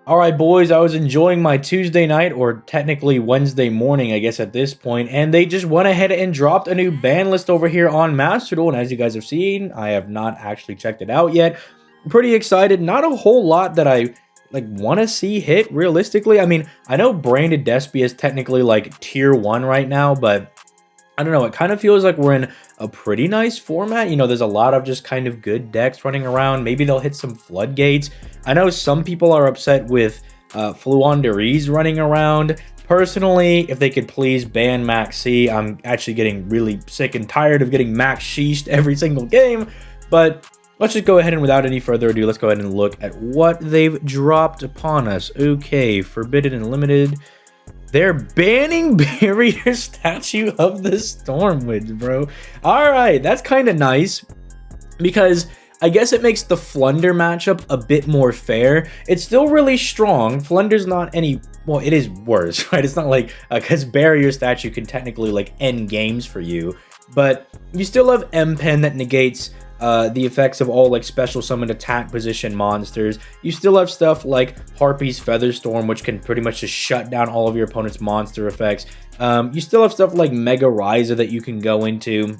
All right, boys, I was enjoying my Tuesday night, or technically Wednesday morning, I guess at this point, and they just went ahead and dropped a new ban list over here on Master Duel. And as you guys have seen, I have not actually checked it out yet. I'm pretty excited. Not a whole lot that I want to see hit realistically. I mean, I know Branded Despia is technically like tier 1 right now, but I don't know. It kind of feels like we're in a pretty nice format. You know, there's a lot of just kind of good decks running around. Maybe they'll hit some floodgates. I know some people are upset with Fluanderies running around. Personally, if they could please ban Max C, I'm actually getting really sick and tired of getting Max Sheeshed every single game. But let's just go ahead and without any further ado, let's go ahead and look at what they've dropped upon us. Okay, Forbidden and Limited. They're banning Barrier Statue of the Stormwinds, bro. All right, that's kind of nice because I guess it makes the Flunder matchup a bit more fair. It's still really strong. Flunder's not any... Well, it is worse, right? It's not like... Because Barrier Statue can technically, like, end games for you. But you still have M-Pen that negates... the effects of all like special summoned attack position monsters. You still have stuff like Harpy's Featherstorm, which can pretty much just shut down all of your opponent's monster effects. You still have stuff like Mega Ryza that you can go into.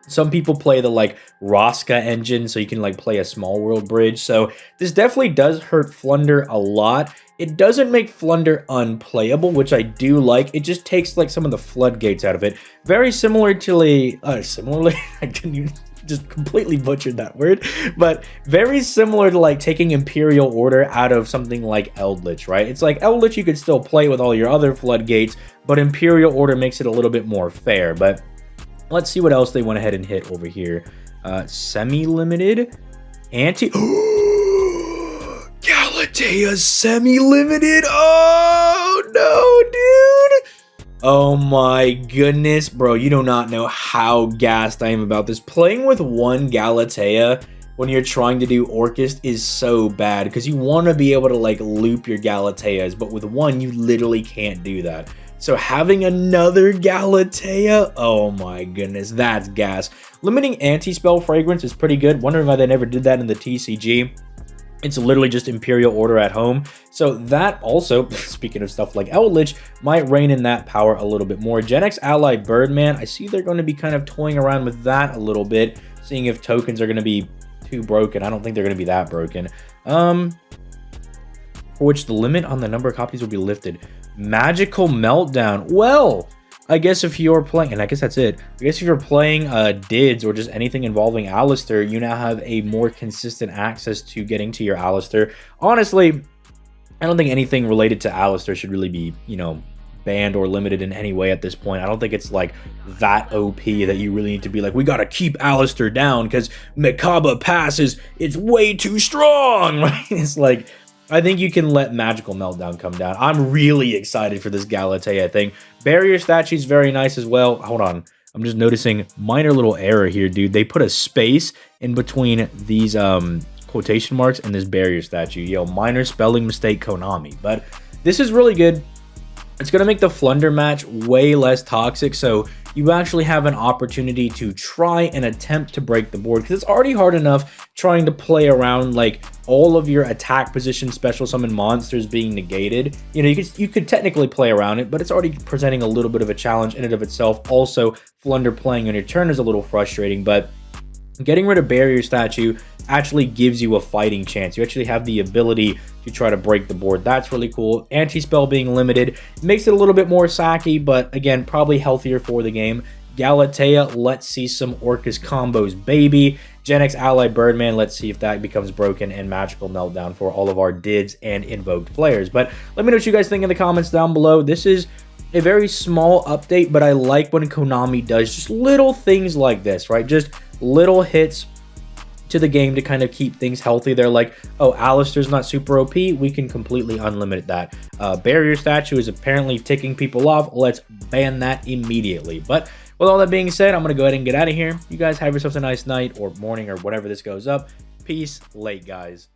Some people play the like Roska engine, so you can like play a small world bridge. So this definitely does hurt Flunder a lot. It doesn't make Flunder unplayable, which I do like. It just takes like some of the floodgates out of it. Very similar to similarly, I didn't even just completely butchered that word, but very similar to like taking Imperial Order out of something like Eldritch, right? It's like Eldritch you could still play with all your other floodgates, but Imperial Order makes it a little bit more fair. But let's see what else they went ahead and hit over here. Semi-limited, anti... Galatea semi-limited! Oh, no, dude! Oh my goodness, bro, you do not know how gassed I am about this. Playing with one Galatea when you're trying to do Orcust is so bad because you want to be able to like loop your Galateas, but with one you literally can't do that. So having another Galatea, oh my goodness, that's gas. Limiting anti-spell fragrance is pretty good. Wondering why they never did that in the TCG. It's literally just Imperial Order at home. So that also, speaking of stuff like Eldritch, might rein in that power a little bit more. Gen X Ally Birdman, I see they're going to be kind of toying around with that a little bit, seeing if tokens are going to be too broken. I don't think they're going to be that broken. For which the limit on the number of copies will be lifted. Magical Meltdown. Well, I guess if you're playing, and I guess that's it. I guess if you're playing Dids or just anything involving Alistair, you now have a more consistent access to getting to your Alistair. Honestly, I don't think anything related to Alistair should really be, you know, banned or limited in any way at this point. I don't think it's like that OP that you really need to be like, we gotta keep Alistair down because Mikaba passes, it's way too strong, right? It's like, I think you can let Magical Meltdown come down. I'm really excited for this Galatea thing. Barrier Statue is very nice as well. Hold on. I'm just noticing minor little error here, dude. They put a space in between these quotation marks and this Barrier Statue. Yo, minor spelling mistake, Konami. But this is really good. It's going to make the Flunder match way less toxic, so you actually have an opportunity to try and attempt to break the board, because it's already hard enough trying to play around like all of your attack position special summon monsters being negated. You know, you could technically play around it, but it's already presenting a little bit of a challenge in and of itself. Also, Flunder playing on your turn is a little frustrating, but getting rid of Barrier Statue actually gives you a fighting chance. You actually have the ability to try to break the board. That's really cool. Anti-spell being limited makes it a little bit more sacky, but again, probably healthier for the game. Galatea, let's see some Orcus combos, baby. Gen X Ally Birdman, let's see if that becomes broken, and Magical Meltdown for all of our Dids and Invoked players. But let me know what you guys think in the comments down below. This is a very small update, but I like when Konami does just little things like this, right? Just little hits to the game to kind of keep things healthy. They're like, oh, Alistair's not super OP, we can completely unlimit that. Barrier Statue is apparently ticking people off, let's ban that immediately. But with all that being said, I'm going to go ahead and get out of here. You guys have yourselves a nice night or morning or whatever this goes up. Peace, late guys.